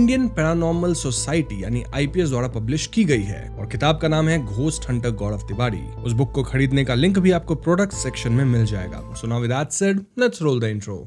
Indian paranormal society यानी IPS द्वारा publish की गई है और किताब का नाम है घोस्ट हंटर गौरव तिवारी। उस बुक को खरीदने का लिंक भी आपको प्रोडक्ट सेक्शन में मिल जाएगा। So now with that said, let's roll the intro.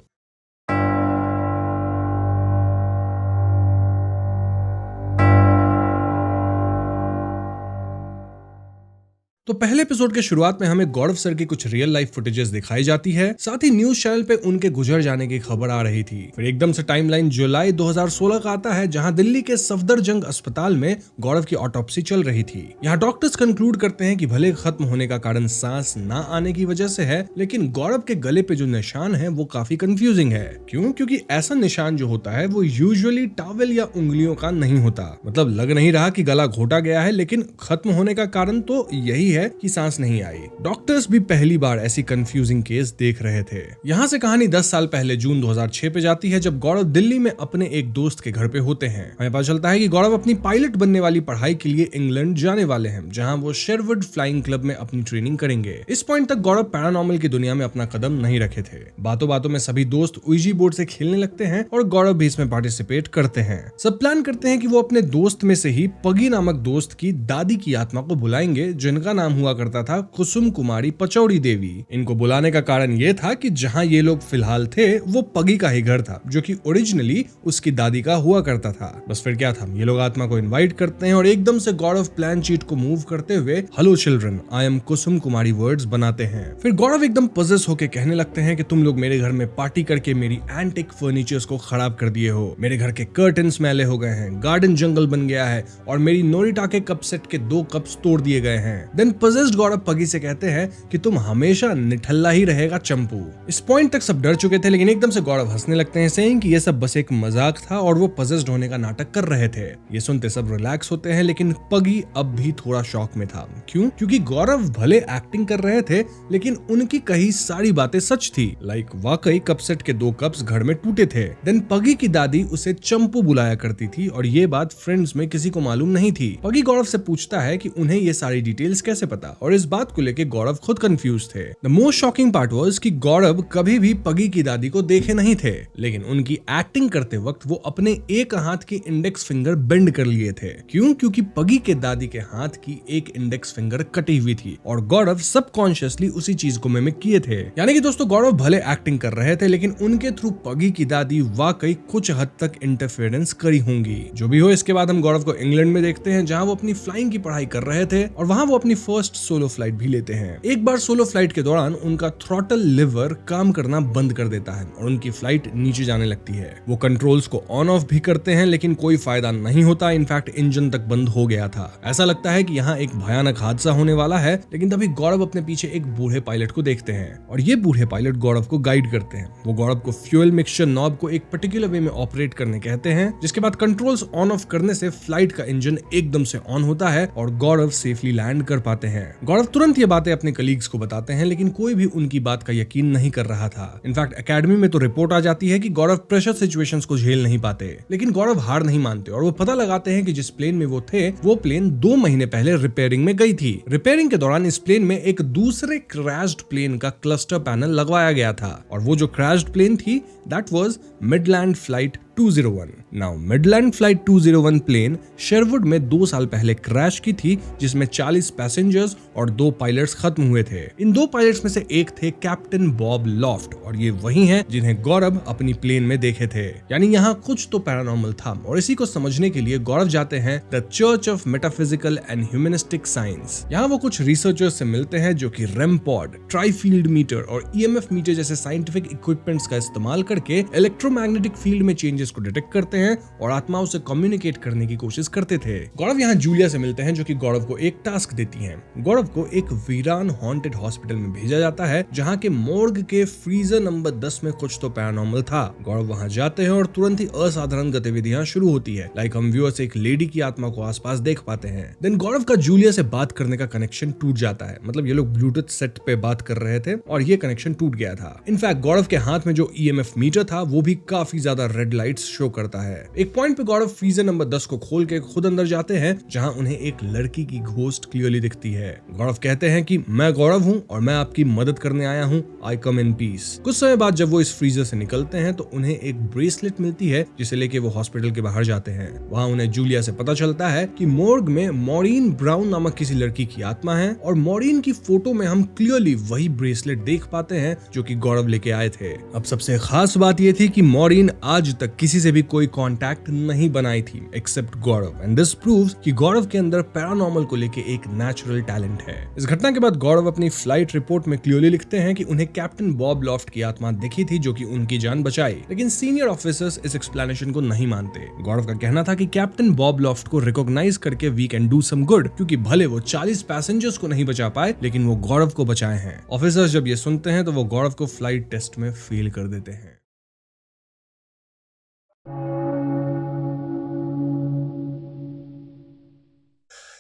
तो पहले एपिसोड के शुरुआत में हमें गौरव सर की कुछ रियल लाइफ फुटेजेस दिखाई जाती है, साथ ही न्यूज चैनल पे उनके गुजर जाने की खबर आ रही थी। फिर एकदम से टाइमलाइन जुलाई 2016 का आता है, जहां दिल्ली के सफदरजंग अस्पताल में गौरव की ऑटोप्सी चल रही थी। यहाँ डॉक्टर्स कंक्लूड करते हैं कि भले खत्म होने का कारण सांस ना आने की वजह से है, लेकिन गौरव के गले पे जो निशान है वो काफी कंफ्यूजिंग है। क्यों? क्योंकि ऐसा निशान जो होता है वो यूजुअली टॉवेल या उंगलियों का नहीं होता। मतलब लग नहीं रहा कि गला घोटा गया है, लेकिन खत्म होने का कारण तो यही है कि सांस नहीं आई। डॉक्टर्स भी पहली बार ऐसी कंफ्यूजिंग केस देख रहे थे। यहाँ से कहानी 10 साल पहले जून 2006 पे जाती है, जब गौरव दिल्ली में अपने एक दोस्त के घर पे होते हैं। हमें पता चलता है कि गौरव अपनी पायलट बनने वाली पढ़ाई के लिए इंग्लैंड जाने वाले हैं, जहाँ वो शेरवुड फ्लाइंग क्लब में अपनी ट्रेनिंग करेंगे। इस पॉइंट तक गौरव पैरानॉर्मल की दुनिया में अपना कदम नहीं रखे थे। बातों बातों में सभी दोस्त उईजी बोर्ड से खेलने लगते हैं और गौरव भी इसमें पार्टिसिपेट करते हैं। सब प्लान करते हैं कि वो अपने दोस्त में से ही पगी नामक दोस्त की दादी की आत्मा को बुलाएंगे, जिनका नाम हुआ करता था कुसुम कुमारी पचौड़ी देवी। इनको बुलाने का कारण ये था कि जहां ये लोग फिलहाल थे वो पगी का ही घर था, जो कि ओरिजिनली उसकी दादी का हुआ करता था। बस फिर क्या था, ये लोग आत्मा को इनवाइट करते हैं और एकदम से गौरव प्लान शीट को मूव करते हुए hello children, I am Kusum Kumari words बनाते हैं। फिर गौरव एकदम पजेस होके कहने लगते हैं कि तुम लोग मेरे घर में पार्टी करके मेरी एंटिक फर्नीचर्स को खराब कर दिए हो, मेरे घर के कर्टन्स मैले हो गए हैं, गार्डन जंगल बन गया है और मेरी नोरिटा के कप सेट के 2 कप्स तोड़ दिए गए हैं। देन पजेस्ड गौरव पगी से कहते हैं कि तुम हमेशा निठल्ला ही रहेगा चंपू। इस पॉइंट तक सब डर चुके थे, लेकिन एकदम से गौरव हंसने लगते हैं, सेइंग कि ये सब बस एक मजाक था और वो पजेस्ड होने का नाटक कर रहे थे। ये सुनते सब रिलैक्स होते हैं, लेकिन पगी अब भी थोड़ा शॉक में था। क्यों? क्योंकि गौरव भले एक्टिंग कर रहे थे, लेकिन उनकी कही सारी बातें सच थी। लाइक वाकई कप सेट के 2 कप्स घर में टूटे थे। देन पगी की दादी उसे चंपू बुलाया करती थी और ये बात फ्रेंड्स में किसी को मालूम नहीं थी। पगी गौरव से पूछता है कि उन्हें ये सारी डिटेल्स कैसे पता, और इस बात को लेकर गौरव खुद कंफ्यूज थे। The most shocking part was कि गौरव कभी भी पगी की दादी को देखे नहीं थे, लेकिन उनकी एक्टिंग करते वक्त वो अपने एक हाथ की इंडेक्स फिंगर बेंड कर लिए थे। क्यों? क्योंकि पगी के दादी के हाथ की एक इंडेक्स फिंगर कटी हुई थी और गौरव सबकॉन्शियसली उसी चीज को मिमिक किए थे। यानी कि दोस्तों, गौरव भले एक्टिंग कर रहे थे, लेकिन उनके थ्रू पगी की दादी वाकई कुछ हद तक इंटरफेरेंस करी होंगी। जो भी हो, इसके बाद हम गौरव को इंग्लैंड में देखते हैं, जहां वो अपनी फ्लाइंग की पढ़ाई कर रहे थे और वहां वो अपनी फर्स्ट सोलो फ्लाइट भी लेते हैं। एक बार सोलो फ्लाइट के दौरान उनका थ्रॉटल लिवर काम करना बंद कर देता है और उनकी फ्लाइट नीचे जाने लगती है। वो कंट्रोल्स को ऑन ऑफ भी करते हैं, लेकिन कोई फायदा नहीं होता। इनफैक्ट इंजन तक बंद हो गया था। ऐसा लगता है कि यहाँ एक भयानक हादसा होने वाला है, लेकिन तभी गौरव अपने पीछे एक बूढ़े पायलट को देखते हैं और ये बूढ़े पायलट गौरव को गाइड करते हैं। वो गौरव को फ्यूल मिक्सचर नॉब को एक पर्टिकुलर वे में ऑपरेट करने कहते हैं, जिसके बाद कंट्रोल्स ऑन ऑफ करने से फ्लाइट का इंजन एकदम से ऑन होता है और गौरव सेफली लैंड कर पाते हैं। गौरव तुरंत ये बातें अपने कलीग्स को बताते हैं, लेकिन कोई भी उनकी बात का यकीन नहीं कर रहा था। इनफैक्ट एकेडमी में तो रिपोर्ट आ जाती है कि गौरव प्रेशर सिचुएशंस को झेल नहीं पाते, लेकिन गौरव हार नहीं मानते और वो पता लगाते हैं कि जिस प्लेन में वो थे वो प्लेन 2 महीने पहले रिपेयरिंग में गई थी। रिपेयरिंग के दौरान इस प्लेन में एक दूसरे क्रैश्ड प्लेन का क्लस्टर पैनल लगवाया गया था और वो जो क्रैश्ड प्लेन थी that was Midland flight 201। Now Midland flight 201 plane Sherwood में 2 साल पहले क्रैश की थी, जिसमें 40 पैसेंजर्स और 2 पायलट्स खत्म हुए थे। इन 2 पायलट्स में से एक थे कैप्टन बॉब लॉफ्ट और ये वही हैं जिन्हें गौरव अपनी प्लेन में देखे थे। यानी यहाँ कुछ तो पैरानॉर्मल था और इसी को समझने के लिए गौरव जाते हैं the church of metaphysical and humanistic science. यहाँ वो कुछ रिसर्चर्स से मिलते हैं जो कि रेम पॉड, ट्राईफील्ड मीटर और EMF मीटर जैसे साइंटिफिक इक्विपमेंट्स का इस्तेमाल करके इलेक्ट्रोमैग्नेटिक फील्ड में चेंजेस को डिटेक्ट करते हैं और आत्माओं से कम्युनिकेट करने की कोशिश करते थे। गौरव यहाँ जूलिया से मिलते हैं, जो कि गौरव को एक टास्क देती हैं। गौरव को एक वीरान हॉन्टेड हॉस्पिटल में भेजा जाता है, जहाँ के मोर्ग के फ्रीजर नंबर 10 में कुछ तो पैरानॉर्मल था। गौरव वहाँ जाते हैं और तुरंत ही असाधारण गतिविधियां शुरू होती है। लाइक हम व्यूअर्स एक लेडी की आत्मा को आसपास देख पाते हैं। देन गौरव का जूलिया से बात करने का कनेक्शन टूट जाता है। मतलब ये लोग ब्लूटूथ सेट पे बात कर रहे थे और ये कनेक्शन टूट गया था। इनफैक्ट गौरव के हाथ में जो EMF मीटर था वो भी काफी ज्यादा रेड लाइट लाइट्स शो करता है। एक पॉइंट पे गौरव फ्रीजर नंबर 10 को खोल के खुद अंदर जाते हैं, जहां उन्हें एक लड़की की घोस्ट क्लियरली दिखती है। गौरव कहते हैं कि मैं गौरव हूं और मैं आपकी मदद करने आया हूं, आई कम इन पीस। कुछ समय बाद जब वो इस फ्रीजर से निकलते हैं तो उन्हें एक ब्रेसलेट मिलती है, जिसे लेके वो हॉस्पिटल के बाहर जाते हैं। वहां उन्हें जूलिया से पता चलता है कि मॉर्ग में मॉरीन ब्राउन नामक किसी लड़की की आत्मा है, और मॉरीन की फोटो में हम क्लियरली वही ब्रेसलेट देख पाते हैं जो कि गौरव लेके आए थे। अब सबसे खास बात ये थी कि मॉरीन आज तक किसी से भी कोई कांटेक्ट नहीं बनाई थी except Gaurav, and this proves कि गौरव के अंदर पैरानॉर्मल को लेके एक नेचुरल टैलेंट है। इस घटना के बाद गौरव अपनी फ्लाइट रिपोर्ट में क्लियरली लिखते हैं कि उन्हें कैप्टन बॉब लॉफ्ट की आत्मा दिखी थी जो कि उनकी जान बचाई, लेकिन सीनियर ऑफिसर्स इस एक्सप्लेनेशन को नहीं मानते। गौरव का कहना था कि कैप्टन बॉब लॉफ्ट को रिकॉग्नाइज करके we can do some good, क्योंकि भले वो 40 पैसेंजर्स को नहीं बचा पाए लेकिन वो गौरव को बचाए हैं। ऑफिसर्स जब ये सुनते हैं तो वो गौरव को फ्लाइट टेस्ट में फेल कर देते हैं।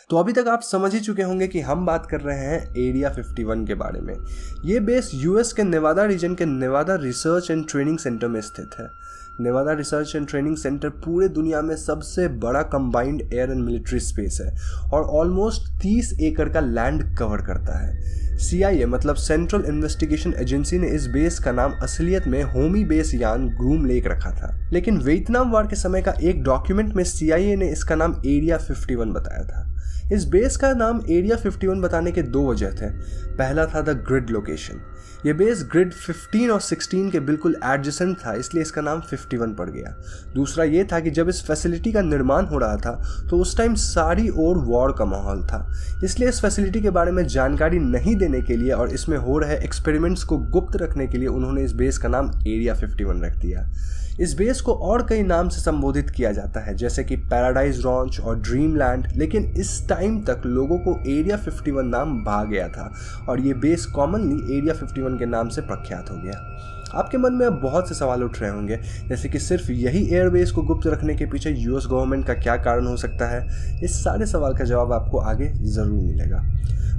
तो अभी तक आप समझ ही चुके होंगे कि हम बात कर रहे हैं एरिया 51 के बारे में। ये बेस यूएस के नेवादा रीजन के Nevada research and training centre में स्थित है। Nevada research and training centre पूरे दुनिया में सबसे बड़ा combined air and military space है और ऑलमोस्ट 30 एकड़ का लैंड कवर करता है। CIA मतलब सेंट्रल इन्वेस्टिगेशन एजेंसी ने इस बेस का नाम असलियत में होमी बेस यान ग्रूम लेक रखा था, लेकिन वियतनाम वॉर के समय का एक डॉक्यूमेंट में CIA ने इसका नाम एरिया 51 बताया था। इस बेस का नाम एरिया 51 बताने के दो वजह थे। पहला था द ग्रिड लोकेशन। ये बेस ग्रिड 15 और 16 के बिल्कुल एडजेसेंट था, इसलिए इसका नाम 51 पड़ गया। दूसरा ये था कि जब इस फैसिलिटी का निर्माण हो रहा था तो उस टाइम सारी ओर वॉर का माहौल था, इसलिए इस फैसिलिटी के बारे में जानकारी नहीं देने के लिए और इसमें हो रहे एक्सपेरिमेंट्स को गुप्त रखने के लिए उन्होंने इस बेस का नाम एरिया 51 रख दिया। इस बेस को और कई नाम से संबोधित किया जाता है, जैसे कि पैराडाइज रॉन्च और ड्रीम लैंड, लेकिन इस टाइम तक लोगों को एरिया 51 नाम भा गया था और ये बेस कॉमनली एरिया 51 के नाम से प्रख्यात हो गया। आपके मन में अब बहुत से सवाल उठ रहे होंगे, जैसे कि सिर्फ यही एयरबेस को गुप्त रखने के पीछे यूएस गवर्नमेंट का क्या कारण हो सकता है। इस सारे सवाल का जवाब आपको आगे ज़रूर मिलेगा।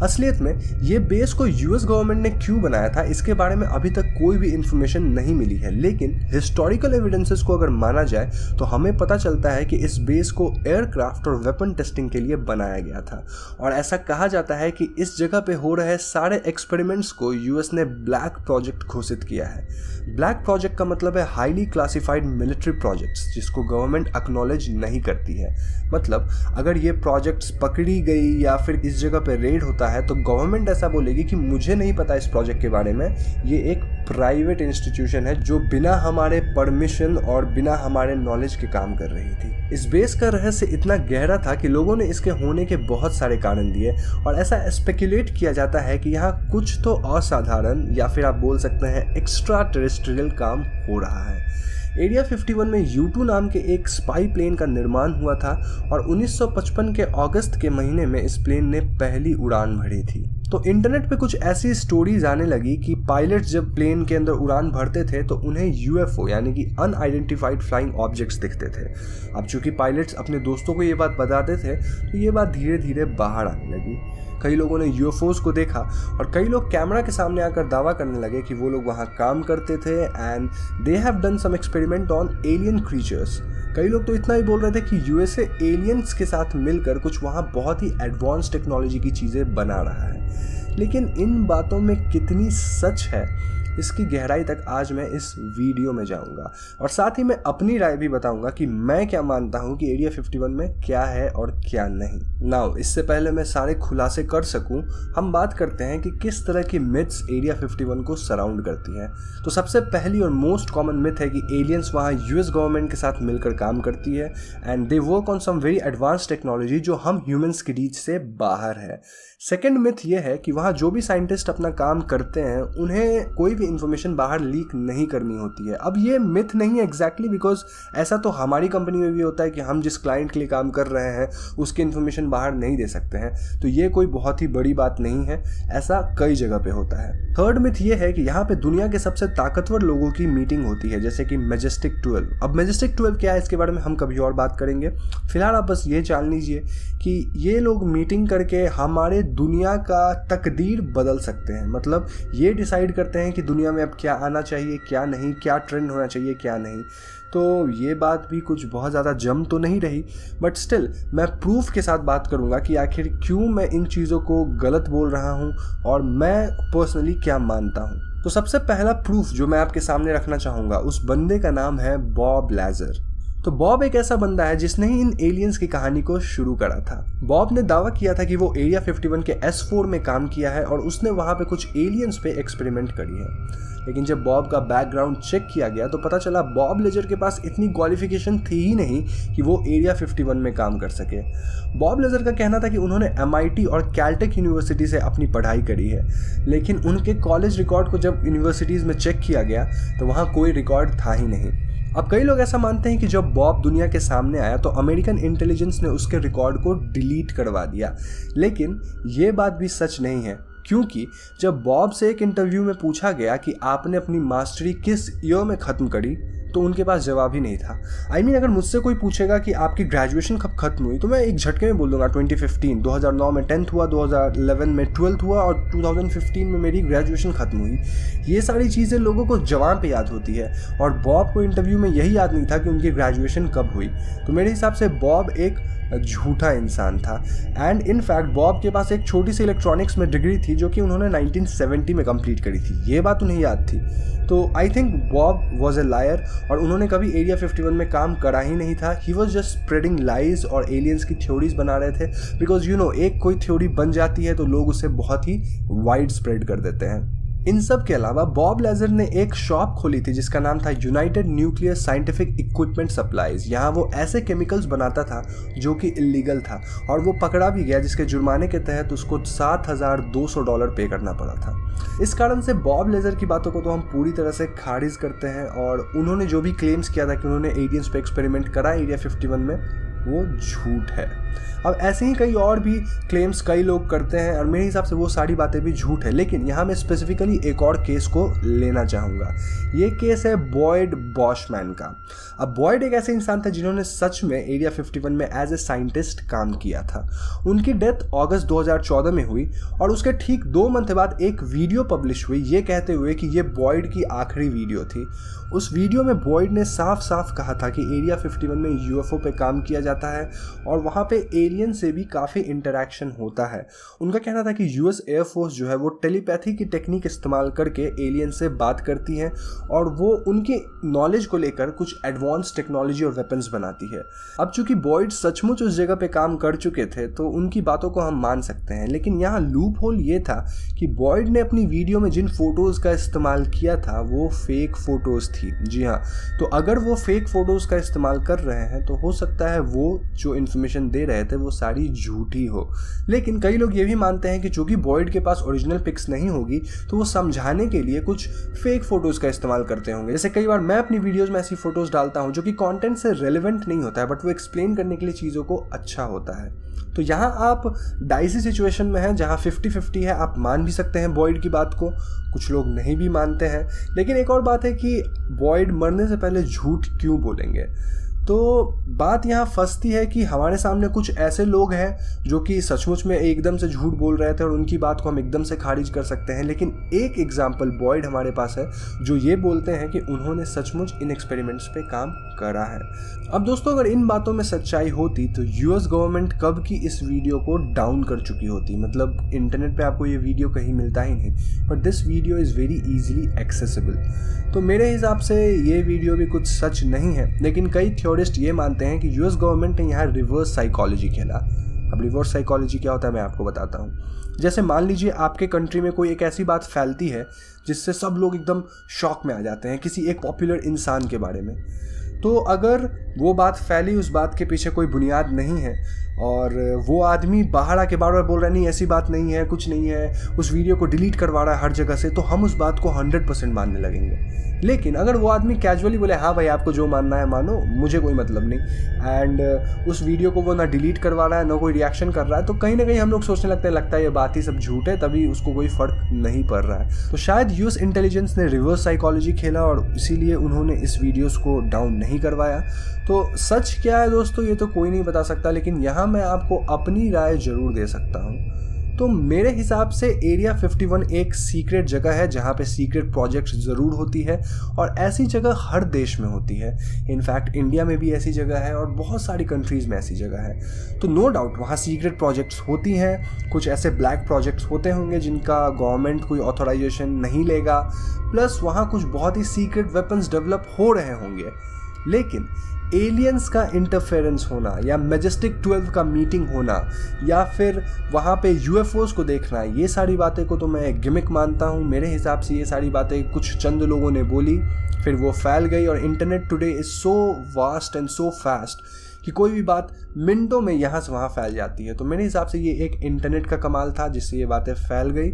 असलियत में ये बेस को यूएस गवर्नमेंट ने क्यों बनाया था इसके बारे में अभी तक कोई भी इंफॉर्मेशन नहीं मिली है, लेकिन हिस्टोरिकल एविडेंसेस को अगर माना जाए तो हमें पता चलता है कि इस बेस को एयरक्राफ्ट और वेपन टेस्टिंग के लिए बनाया गया था और ऐसा कहा जाता है कि इस जगह पे हो रहे सारे एक्सपेरिमेंट्स को यूएस ने ब्लैक प्रोजेक्ट घोषित किया है। ब्लैक प्रोजेक्ट का मतलब है हाईली क्लासिफाइड मिलिट्री प्रोजेक्ट्स, जिसको गवर्नमेंट एक्नॉलेज नहीं करती है। मतलब अगर ये प्रोजेक्ट्स पकड़ी गई या फिर इस जगह पे रेड होता है तो गवर्नमेंट ऐसा बोलेगी कि मुझे नहीं पता इस प्रोजेक्ट के बारे में, ये एक प्राइवेट इंस्टीट्यूशन है जो बिना हमारे परमिशन और बिना हमारे नॉलेज के काम कर रही थी। इस बेस का रहस्य इतना गहरा था कि लोगों ने इसके होने के बहुत सारे कारण दिए और ऐसा स्पेकुलेट किया जाता है कि यहाँ कुछ तो असाधारण या फिर आप बोल सकते हैं एक्स्ट्रा टेरेस्ट्रियल काम हो रहा है। एरिया 51 में U2 नाम के एक स्पाई प्लेन का निर्माण हुआ था और 1955 के अगस्त के महीने में इस प्लेन ने पहली उड़ान भरी थी। तो इंटरनेट पे कुछ ऐसी स्टोरीज आने लगी कि पायलट्स जब प्लेन के अंदर उड़ान भरते थे तो उन्हें UFO यानी कि अनआइडेंटिफाइड फ्लाइंग ऑब्जेक्ट्स दिखते थे। अब चूंकि पायलट्स अपने दोस्तों को ये बात बताते थे तो ये बात धीरे धीरे बाहर आने लगी। कई लोगों ने UFOs को देखा और कई लोग कैमरा के सामने आकर दावा करने लगे कि वो लोग वहाँ काम करते थे and they have done some experiment on alien creatures. कई लोग तो इतना ही बोल रहे थे कि USA एलियंस के साथ मिलकर कुछ वहाँ बहुत ही एडवांस टेक्नोलॉजी की चीज़ें बना रहा है, लेकिन इन बातों में कितनी सच है इसकी गहराई तक आज मैं इस वीडियो में जाऊंगा और साथ ही मैं अपनी राय भी बताऊंगा कि मैं क्या मानता हूं कि एरिया 51 में क्या है और क्या नहीं। नाउ इससे पहले मैं सारे खुलासे कर सकूं, हम बात करते हैं कि किस तरह की मिथ्स एरिया 51 को सराउंड करती हैं। तो सबसे पहली और मोस्ट कॉमन मिथ है कि एलियंस वहाँ यूएस गवर्नमेंट के साथ मिलकर काम करती है and they work on some very advance technology जो हम ह्यूमंस की रीच से बाहर है। सेकेंड मिथ ये है कि वहाँ जो भी साइंटिस्ट अपना काम करते हैं उन्हें कोई भी इंफॉर्मेशन बाहर लीक नहीं करनी होती है। अब ये मिथ नहीं है एग्जैक्टली बिकॉज ऐसा तो हमारी कंपनी में भी होता है कि हम जिस क्लाइंट के लिए काम कर रहे हैं उसकी इंफॉर्मेशन बाहर नहीं दे सकते हैं, तो ये कोई बहुत ही बड़ी बात नहीं है, ऐसा कई जगह पे होता है। थर्ड मिथ ये है कि यहाँ पे दुनिया के सबसे ताकतवर लोगों की मीटिंग होती है जैसे कि मैजेस्टिक 12। अब मैजेस्टिक 12 क्या है इसके बारे में हम कभी और बात करेंगे, फिलहाल आप बस ये जान लीजिए कि ये लोग मीटिंग करके हमारे दुनिया का तकदीर बदल सकते हैं। मतलब ये डिसाइड करते हैं कि दुनिया में अब क्या आना चाहिए, क्या नहीं, क्या ट्रेंड होना चाहिए, क्या नहीं। तो ये बात भी कुछ बहुत ज़्यादा जम तो नहीं रही, बट स्टिल मैं प्रूफ के साथ बात करूँगा कि आखिर क्यों मैं इन चीज़ों को गलत बोल रहा हूँ और मैं पर्सनली क्या मानता हूँ। तो सबसे पहला प्रूफ जो मैं आपके सामने रखना चाहूँगा, उस बंदे का नाम है बॉब लेजर। तो बॉब एक ऐसा बंदा है जिसने ही इन एलियंस की कहानी को शुरू करा था। बॉब ने दावा किया था कि वो एरिया 51 के S4 में काम किया है और उसने वहाँ पे कुछ एलियंस पे एक्सपेरिमेंट करी है। लेकिन जब बॉब का बैकग्राउंड चेक किया गया तो पता चला बॉब लेजर के पास इतनी क्वालिफिकेशन थी ही नहीं कि वो एरिया 51 में काम कर सके। बॉब लेजर का कहना था कि उन्होंने MIT और कैलटेक यूनिवर्सिटी से अपनी पढ़ाई करी है, लेकिन उनके कॉलेज रिकॉर्ड को जब यूनिवर्सिटीज़ में चेक किया गया तो वहाँ कोई रिकॉर्ड था ही नहीं। अब कई लोग ऐसा मानते हैं कि जब बॉब दुनिया के सामने आया तो अमेरिकन इंटेलिजेंस ने उसके रिकॉर्ड को डिलीट करवा दिया, लेकिन ये बात भी सच नहीं है, क्योंकि जब बॉब से एक इंटरव्यू में पूछा गया कि आपने अपनी मास्टरी किस ईयर में ख़त्म करी तो उनके पास जवाब ही नहीं था। अगर मुझसे कोई पूछेगा कि आपकी ग्रेजुएशन कब खत्म हुई तो मैं एक झटके में बोल दूंगा 2015। 2009 में 10th हुआ, 2011 में 12th हुआ और 2015 में मेरी ग्रेजुएशन खत्म हुई। ये सारी चीज़ें लोगों को जवान पे याद होती है और बॉब को इंटरव्यू में यही याद नहीं था कि उनकी ग्रेजुएशन कब हुई। तो मेरे हिसाब से बॉब एक झूठा इंसान था। एंड इन फैक्ट बॉब के पास एक छोटी सी इलेक्ट्रॉनिक्स में डिग्री थी जो कि उन्होंने 1970 में कंप्लीट करी थी। ये बात उन्हें याद थी। तो I think Bob was a lawyer और उन्होंने कभी एरिया 51 में काम करा ही नहीं था। He was just spreading lies और एलियंस की थ्योरीज बना रहे थे, बिकॉज एक कोई थ्योरी बन जाती है तो लोग उसे बहुत ही वाइड स्प्रेड कर देते हैं। इन सब के अलावा बॉब लेजर ने एक शॉप खोली थी जिसका नाम था United nuclear scientific equipment supplies. यहाँ वो ऐसे केमिकल्स बनाता था जो कि इलीगल था और वो पकड़ा भी गया, जिसके जुर्माने के तहत उसको $7,200 पे करना पड़ा था। इस कारण से बॉब लेजर की बातों को तो हम पूरी तरह से खारिज करते हैं और उन्होंने जो भी क्लेम्स किया था कि उन्होंने एलियंस पे एक्सपेरिमेंट करा एरिया 51 में, वो झूठ है। अब ऐसे ही कई और भी क्लेम्स कई लोग करते हैं और मेरे हिसाब से वो सारी बातें भी झूठ है, लेकिन यहाँ मैं स्पेसिफिकली एक और केस को लेना चाहूँगा। ये केस है बॉयड बॉशमैन का। अब बॉयड एक ऐसे इंसान थे जिन्होंने सच में एरिया 51 में एज ए साइंटिस्ट काम किया था। उनकी डेथ अगस्त 2014 में हुई और उसके ठीक 2 मंथ बाद एक वीडियो पब्लिश हुई ये कहते हुए कि ये बॉयड की आखिरी वीडियो थी। उस वीडियो में बॉयड ने साफ साफ कहा था कि एरिया 51 में UFO पे काम किया जाता है और वहाँ पे एलियन से भी काफ़ी इंटरेक्शन होता है। उनका कहना था कि US एयरफोर्स जो है वो टेलीपैथी की टेक्निक इस्तेमाल करके एलियन से बात करती है और वो उनकी नॉलेज को लेकर कुछ एडवांस टेक्नोलॉजी और वेपन्स बनाती है। अब चूंकि बॉयड सचमुच उस जगह पे काम कर चुके थे तो उनकी बातों को हम मान सकते हैं, लेकिन यहाँ लूप होल ये था कि बॉयड ने अपनी वीडियो में जिन फोटोज़ का इस्तेमाल किया था वो फेक फोटोज़ थी। जी हाँ, तो अगर वो फेक फोटोज़ का इस्तेमाल कर रहे हैं तो हो सकता है वो जो इन्फॉर्मेशन दे रहे थे वो सारी झूठी हो। लेकिन कई लोग ये भी मानते हैं कि चूंकि बॉयड के पास ओरिजिनल पिक्स नहीं होगी तो वो समझाने के लिए कुछ फेक फोटोज़ का इस्तेमाल करते होंगे। जैसे कई बार मैं अपनी वीडियोज़ में ऐसी फोटोज़ डालता हूँ जो कि कंटेंट से रेलेवेंट नहीं होता है, बट वो एक्सप्लेन करने के लिए चीज़ों को अच्छा होता है। तो यहाँ आप डाइसी सिचुएशन में हैं जहाँ 50-50 है। आप मान भी सकते हैं बॉयड की बात को, कुछ लोग नहीं भी मानते हैं। लेकिन एक और बात है कि बॉयड मरने से पहले झूठ क्यों बोलेंगे। तो बात यहाँ फंसती है कि हमारे सामने कुछ ऐसे लोग हैं जो कि सचमुच में एकदम से झूठ बोल रहे थे और उनकी बात को हम एकदम से खारिज कर सकते हैं। लेकिन एक एग्जाम्पल बॉयड हमारे पास है जो ये बोलते हैं कि उन्होंने सचमुच इन एक्सपेरिमेंट्स पे काम करा है। अब दोस्तों, अगर इन बातों में सच्चाई होती तो US गवर्नमेंट कब की इस वीडियो को डाउन कर चुकी होती। मतलब इंटरनेट पे आपको ये वीडियो कहीं मिलता ही नहीं, but this video is very easily accessible. तो मेरे हिसाब से ये वीडियो भी कुछ सच नहीं है, लेकिन कई थ्योरिस्ट ये मानते हैं कि US गवर्नमेंट ने यहाँ रिवर्स साइकोलॉजी खेला। अब रिवर्स साइकोलॉजी क्या होता है मैं आपको बताता हूँ। जैसे मान लीजिए आपके कंट्री में कोई एक ऐसी बात फैलती है जिससे सब लोग एकदम शॉक में आ जाते हैं किसी एक पॉपुलर इंसान के बारे में। तो अगर वो बात फैली, उस बात के पीछे कोई बुनियाद नहीं है और वो आदमी बाहर आके बार बार बोल रहा है नहीं ऐसी बात नहीं है, कुछ नहीं है, उस वीडियो को डिलीट करवा रहा है हर जगह से, तो हम उस बात को 100% मानने लगेंगे। लेकिन अगर वो आदमी कैजुअली बोले हाँ भाई आपको जो मानना है मानो, मुझे कोई मतलब नहीं, एंड उस वीडियो को वो ना डिलीट करवा रहा है ना कोई रिएक्शन कर रहा है, तो कहीं ना कहीं हम लोग सोचने लगता है ये बात ही सब झूठ है, तभी उसको कोई फ़र्क नहीं पड़ रहा है। तो शायद US इंटेलिजेंस ने रिवर्स साइकोलॉजी खेला और इसीलिए उन्होंने इस वीडियोस को डाउन नहीं करवाया। तो सच क्या है दोस्तों ये तो कोई नहीं बता सकता, लेकिन यहाँ मैं आपको अपनी राय ज़रूर दे सकता हूँ। तो मेरे हिसाब से एरिया 51 एक सीक्रेट जगह है जहाँ पे सीक्रेट प्रोजेक्ट्स ज़रूर होती है, और ऐसी जगह हर देश में होती है। इनफैक्ट इंडिया में भी ऐसी जगह है और बहुत सारी कंट्रीज़ में ऐसी जगह है। तो नो डाउट वहाँ सीक्रेट प्रोजेक्ट्स होती हैं, कुछ ऐसे ब्लैक प्रोजेक्ट्स होते होंगे जिनका गवर्नमेंट कोई ऑथराइजेशन नहीं लेगा, प्लस वहाँ कुछ बहुत ही सीक्रेट वेपन्स डेवलप हो रहे होंगे। लेकिन एलियंस का इंटरफेरेंस होना या मैजेस्टिक 12 का मीटिंग होना या फिर वहाँ पे यूएफओस को देखना, ये सारी बातें को तो मैं गिमिक मानता हूँ। मेरे हिसाब से ये सारी बातें कुछ चंद लोगों ने बोली, फिर वो फैल गई, और internet today is so vast and so fast कि कोई भी बात मिनटों में यहाँ से वहाँ फैल जाती है। तो मेरे हिसाब से ये एक इंटरनेट का कमाल था जिससे ये बातें फैल गई।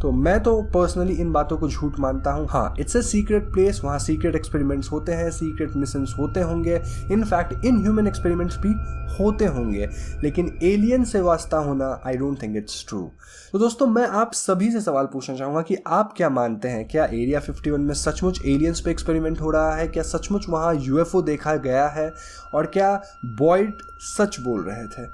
तो मैं तो पर्सनली इन बातों को झूठ मानता हूँ। हाँ, इट्स अ सीक्रेट प्लेस, वहाँ सीक्रेट एक्सपेरिमेंट्स होते हैं, सीक्रेट मिशंस होते होंगे, इनफैक्ट इन ह्यूमन एक्सपेरिमेंट्स भी होते होंगे, लेकिन एलियन से वास्ता होना I don't think it's true. तो दोस्तों, मैं आप सभी से सवाल पूछना चाहूँगा कि आप क्या मानते हैं, क्या एरिया 51 में सचमुच एलियंस पे एक्सपेरिमेंट हो रहा है? क्या सचमुच वहाँ यूएफओ देखा गया है? और क्या बॉयड सच बोल रहे थे?